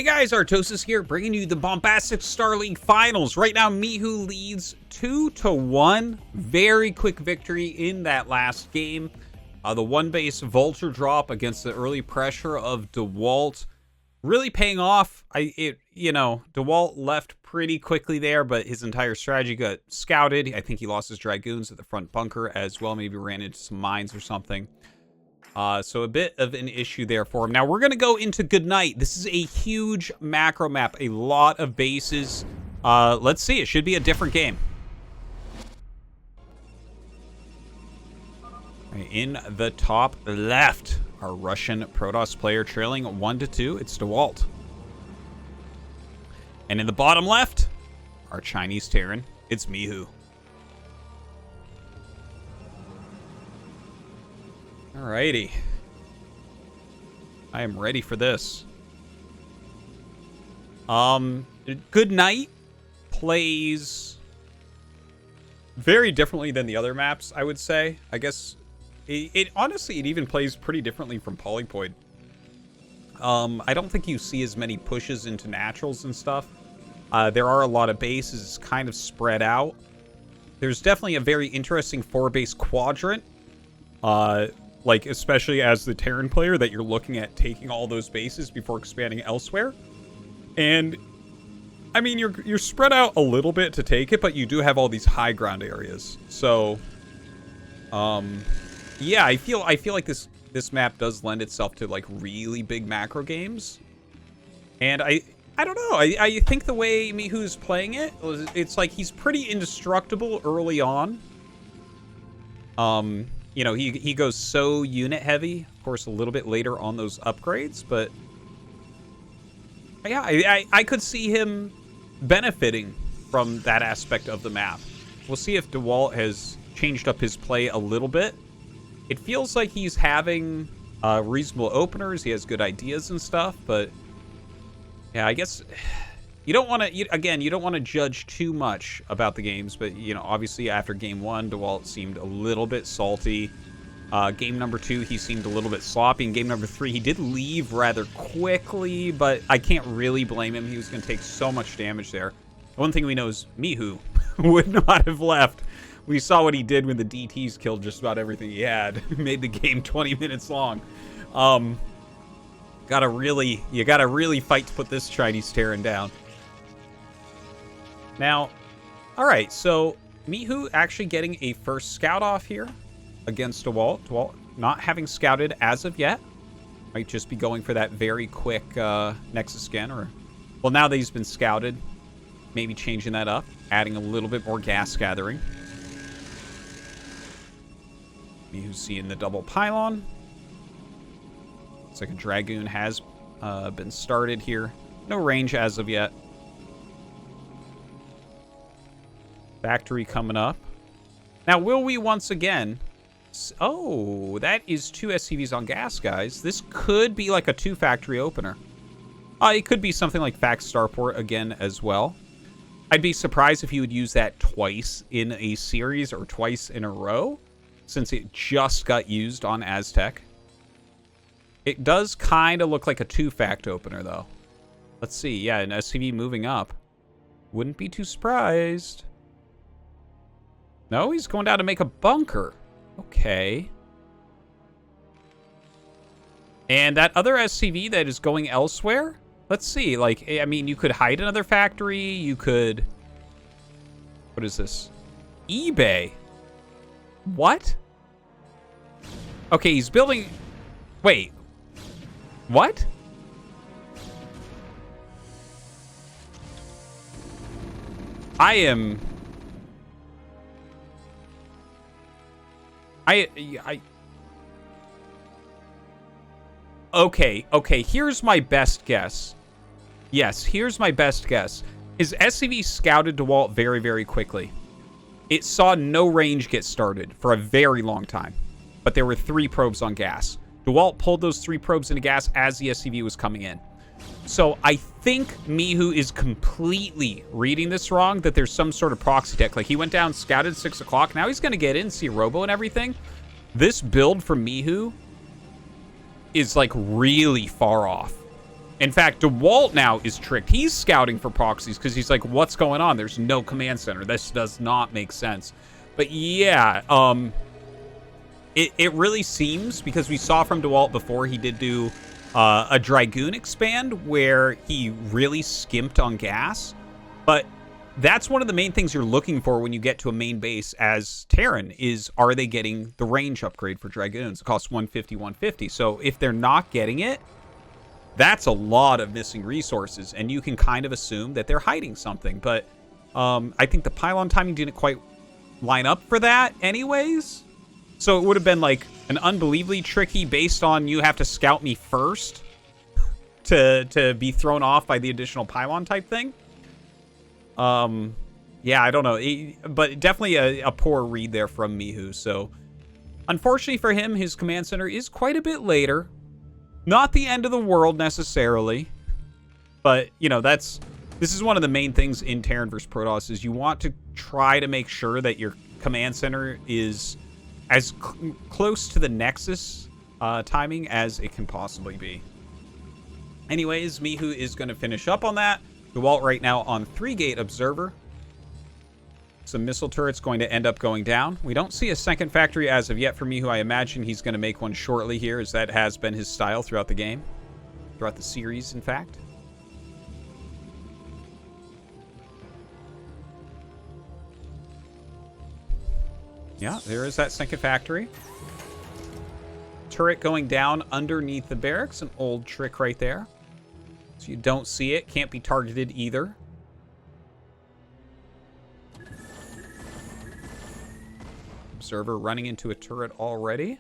Hey guys, Artosis here, bringing you the Bombastic StarLeague Finals. Right now, Mihu leads 2-1. Very quick victory in that last game. The one-base vulture drop against the early pressure of Dewalt really paying off. Dewalt left pretty quickly there, but his entire strategy got scouted. I think he lost his Dragoons at the front bunker as well. Maybe ran into some mines or something. So a bit of an issue there for him. Now we're going to go into Goodnight. This is a huge macro map, a lot of bases. Let's see. It should be a different game. In the top left, our Russian Protoss player trailing 1-2. It's Dewalt. And in the bottom left, our Chinese Terran. It's Mihu. Alrighty. I am ready for this. Goodnight plays very differently than the other maps, I would say. I guess it honestly, it even plays pretty differently from Polypoid. I don't think you see as many pushes into naturals and stuff. There are a lot of bases. It's kind of spread out. There's definitely a very interesting 4-base quadrant. Like, especially as the Terran player, that you're looking at taking all those bases before expanding elsewhere. And, I mean, you're spread out a little bit to take it, but you do have all these high ground areas. So, yeah, I feel like this map does lend itself to, like, really big macro games. And I don't know. I think the way Mihu's playing it, it's like he's pretty indestructible early on. You know, he goes so unit heavy, of course, a little bit later on those upgrades, but yeah, I could see him benefiting from that aspect of the map. We'll see if Dewalt has changed up his play a little bit. It feels like he's having reasonable openers. He has good ideas and stuff, but yeah, I guess you don't want to, again, you don't want to judge too much about the games, but, you know, obviously after game 1, Dewalt seemed a little bit salty. Game number 2, he seemed a little bit sloppy. In game number 3, he did leave rather quickly, but I can't really blame him. He was going to take so much damage there. One thing we know is Mihu would not have left. We saw what he did when the DTs killed just about everything he had. Made the game 20 minutes long. You gotta really fight to put this Chinese Terran down. Now, alright, so Mihu actually getting a first scout off here against Dewalt. Dewalt not having scouted as of yet. Might just be going for that very quick Nexus scan. Or, well, now that he's been scouted, maybe changing that up. Adding a little bit more gas gathering. Mihu's seeing the double pylon. Looks like a Dragoon has been started here. No range as of yet. Factory coming up. Now, will we once again... Oh, that is 2 SCVs on gas, guys. This could be like a 2-factory opener. It could be something like Fact Starport again as well. I'd be surprised if you would use that twice in a series or twice in a row, since it just got used on Aztec. It does kind of look like a 2-fact opener, though. Let's see. Yeah, an SCV moving up. Wouldn't be too surprised. No, he's going down to make a bunker. Okay. And that other SCV that is going elsewhere? Let's see. Like, I mean, you could hide another factory. You could... What is this? eBay. What? Okay, he's building... Wait. What? I am... Okay, here's my best guess. Yes, here's my best guess. His SCV scouted Dewalt very, very quickly. It saw no range get started for a very long time. But there were 3 probes on gas. Dewalt pulled those 3 probes into gas as the SCV was coming in. So I think Mihu is completely reading this wrong, that there's some sort of proxy tech. Like, he went down, scouted 6 o'clock. Now he's going to get in, see Robo and everything. This build from Mihu is, like, really far off. In fact, Dewalt now is tricked. He's scouting for proxies because he's like, what's going on? There's no command center. This does not make sense. But yeah, it really seems, because we saw from Dewalt before, he did do a Dragoon expand where he really skimped on gas. But that's one of the main things you're looking for when you get to a main base as Terran is, are they getting the range upgrade for Dragoons? It costs 150, 150. So if they're not getting it, that's a lot of missing resources, and you can kind of assume that they're hiding something. But I think the pylon timing didn't quite line up for that anyways. So it would have been like an unbelievably tricky based on you have to scout me first to be thrown off by the additional pylon type thing. Yeah, I don't know. But definitely a poor read there from Mihu. So unfortunately for him, his command center is quite a bit later. Not the end of the world necessarily, but you know, this is one of the main things in Terran vs. Protoss is you want to try to make sure that your command center is as close to the Nexus timing as it can possibly be. Anyways, Mihu is going to finish up on that. Dewalt right now on 3-gate observer. Some missile turrets going to end up going down. We don't see a second factory as of yet for Mihu. I imagine he's going to make one shortly here, as that has been his style throughout the game. Throughout the series, in fact. Yeah, there is that second factory. Turret going down underneath the barracks. An old trick right there. So you don't see it. Can't be targeted either. Observer running into a turret already.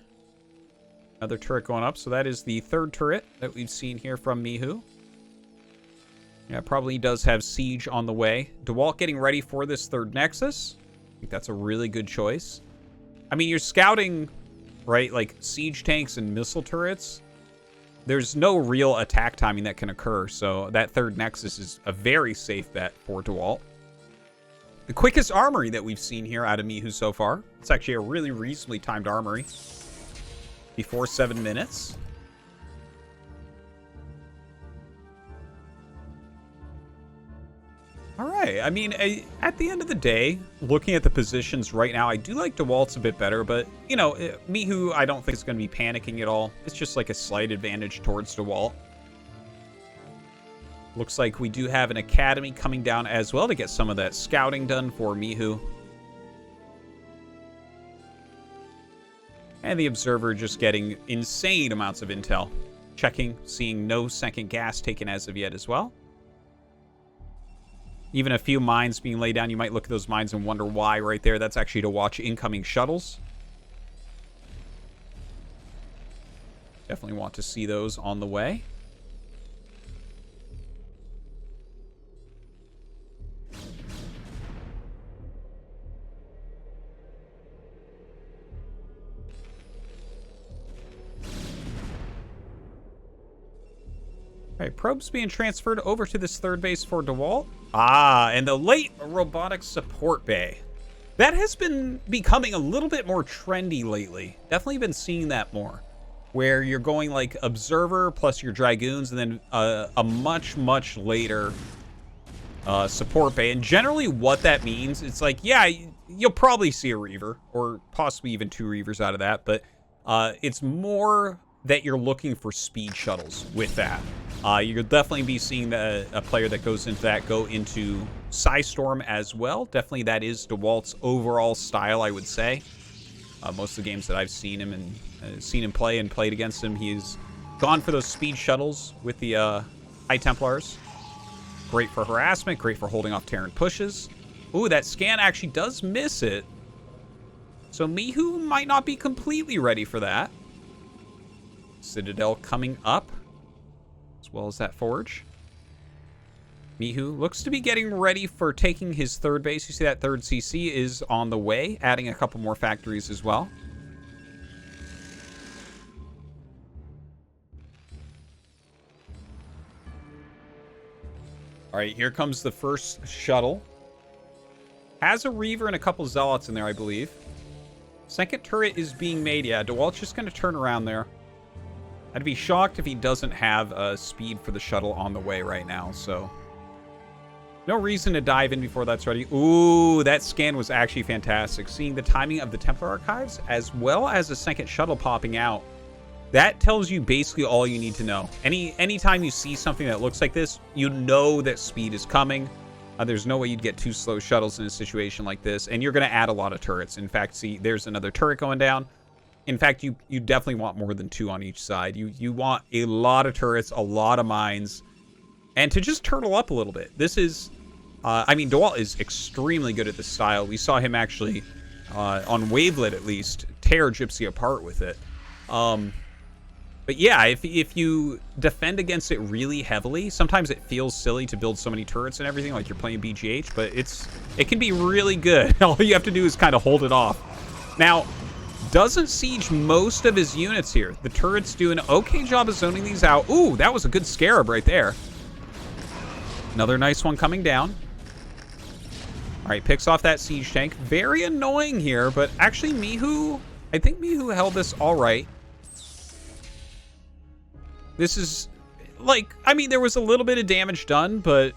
Another turret going up. So that is the third turret that we've seen here from Mihu. Yeah, probably does have siege on the way. Dewalt getting ready for this third Nexus. I think that's a really good choice. I mean, you're scouting, right, like siege tanks and missile turrets. There's no real attack timing that can occur. So that third Nexus is a very safe bet for Dewalt. The quickest armory that we've seen here out of Mihu so far. It's actually a really reasonably timed armory. Before 7 minutes. All right. I mean, at the end of the day, looking at the positions right now, I do like Dewalt's a bit better. But, you know, Mihu, I don't think is going to be panicking at all. It's just like a slight advantage towards Dewalt. Looks like we do have an academy coming down as well to get some of that scouting done for Mihu. And the observer just getting insane amounts of intel. Checking, seeing no second gas taken as of yet as well. Even a few mines being laid down. You might look at those mines and wonder why right there. That's actually to watch incoming shuttles. Definitely want to see those on the way. Alright, probes being transferred over to this third base for Dewalt. Ah, and the late robotics support bay. That has been becoming a little bit more trendy lately. Definitely been seeing that more. Where you're going like observer plus your dragoons and then a much, much later support bay. And generally what that means, it's like, yeah, you'll probably see a reaver or possibly even 2 reavers out of that. But it's more that you're looking for speed shuttles with that. You'll definitely be seeing a player that goes into that go into Psystorm as well. Definitely that is Dewalt's overall style, I would say. Most of the games that I've seen him and seen him play and played against him, he's gone for those speed shuttles with the High Templars. Great for harassment, great for holding off Terran pushes. Ooh, that scan actually does miss it. So Mihu might not be completely ready for that. Citadel coming up, as well as that forge. Mihu looks to be getting ready for taking his third base. You see that third CC is on the way, adding a couple more factories as well. All right, here comes the first shuttle. Has a Reaver and a couple Zealots in there, I believe. Second turret is being made. Yeah, Dewalt's just going to turn around there. I'd be shocked if he doesn't have speed for the shuttle on the way right now, so... No reason to dive in before that's ready. Ooh, that scan was actually fantastic. Seeing the timing of the Templar Archives, as well as the second shuttle popping out, that tells you basically all you need to know. Anytime you see something that looks like this, you know that speed is coming. There's no way you'd get 2 slow shuttles in a situation like this, and you're going to add a lot of turrets. In fact, see, there's another turret going down. In fact, you definitely want more than 2 on each side. You want a lot of turrets, a lot of mines, and to just turtle up a little bit. This is, I mean, Dewalt is extremely good at this style. We saw him actually, on Wavelet at least, tear Gypsy apart with it. But yeah, if you defend against it really heavily, sometimes it feels silly to build so many turrets and everything, like you're playing BGH, but it can be really good. All you have to do is kind of hold it off. Now, doesn't siege most of his units here. The turrets do an okay job of zoning these out. Ooh, that was a good scarab right there. Another nice one coming down. All right, picks off that siege tank. Very annoying here, but actually Mihu, I think Mihu held this all right. This is, like, I mean, there was a little bit of damage done, but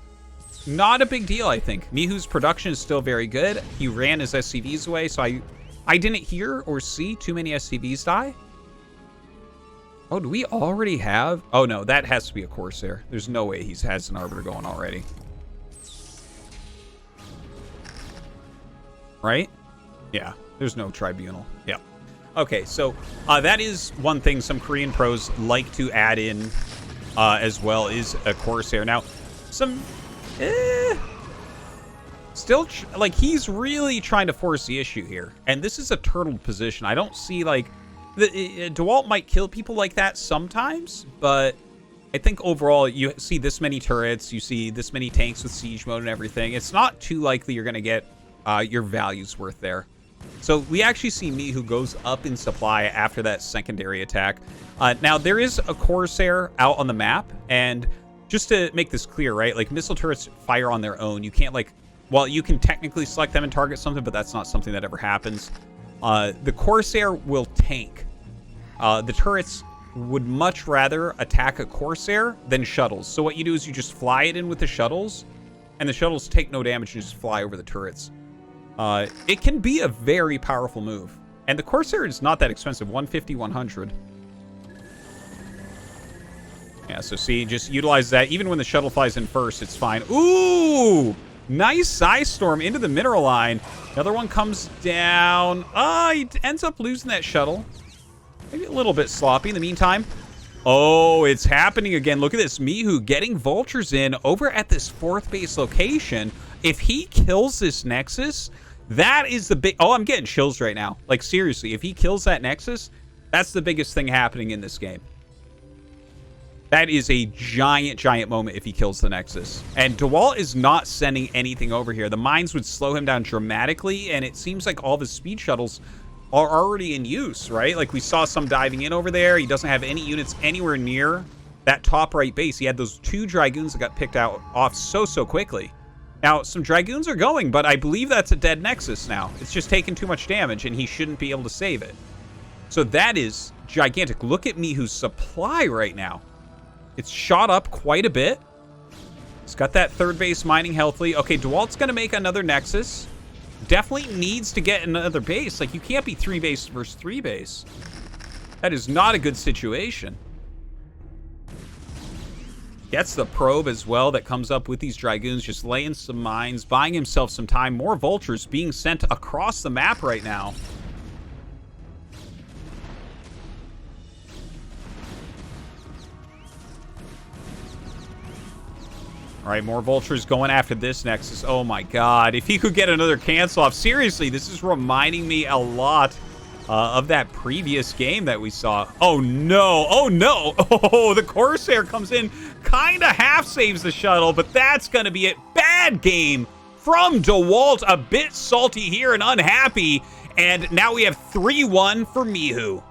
not a big deal, I think. Mihu's production is still very good. He ran his SCVs away, so I didn't hear or see too many SCVs die. Oh, do we already have? Oh, no, that has to be a Corsair. There's no way he has an Arbiter going already. Right? Yeah, there's no Tribunal. Yep. Okay, so that is one thing some Korean pros like to add in as well, is a Corsair. Now, some... Still, like, he's really trying to force the issue here. And this is a turtled position. I don't see, like... Dewalt might kill people like that sometimes, but I think overall you see this many turrets, you see this many tanks with siege mode and everything. It's not too likely you're going to get your values worth there. So we actually see Mihu goes up in supply after that secondary attack. Now, there is a Corsair out on the map, and just to make this clear, right, like, missile turrets fire on their own. You can't, like, well, you can technically select them and target something, but that's not something that ever happens. The Corsair will tank. The turrets would much rather attack a Corsair than shuttles. So what you do is you just fly it in with the shuttles, and the shuttles take no damage and just fly over the turrets. It can be a very powerful move. And the Corsair is not that expensive, 150, 100. Yeah, so see, just utilize that. Even when the shuttle flies in first, it's fine. Ooh! Nice Psy Storm into the mineral line. Another one comes down. He ends up losing that shuttle. Maybe a little bit sloppy in the meantime. Oh, it's happening again. Look at this. Mihu getting vultures in over at this 4th base location. If he kills this Nexus, that is the big... Oh, I'm getting chills right now. Like, seriously, if he kills that Nexus, that's the biggest thing happening in this game. That is a giant, giant moment if he kills the Nexus. And Dewalt is not sending anything over here. The mines would slow him down dramatically, and it seems like all the speed shuttles are already in use, right? Like, we saw some diving in over there. He doesn't have any units anywhere near that top right base. He had those 2 Dragoons that got picked out off so quickly. Now, some Dragoons are going, but I believe that's a dead Nexus now. It's just taken too much damage, and he shouldn't be able to save it. So that is gigantic. Look at Mihu's supply right now. It's shot up quite a bit. He's got that 3rd base mining healthily. Okay, Dewalt's going to make another Nexus. Definitely needs to get another base. Like, you can't be 3 base versus 3 base. That is not a good situation. Gets the probe as well that comes up with these Dragoons, just laying some mines, buying himself some time. More vultures being sent across the map right now. All right, more vultures going after this Nexus. Oh my god, if he could get another cancel off. Seriously, this is reminding me a lot of that previous game that we saw. Oh no, oh no. Oh, the Corsair comes in, kind of half saves the shuttle, but that's going to be it. Bad game from Dewalt, a bit salty here and unhappy. And now we have 3-1 for Mihu.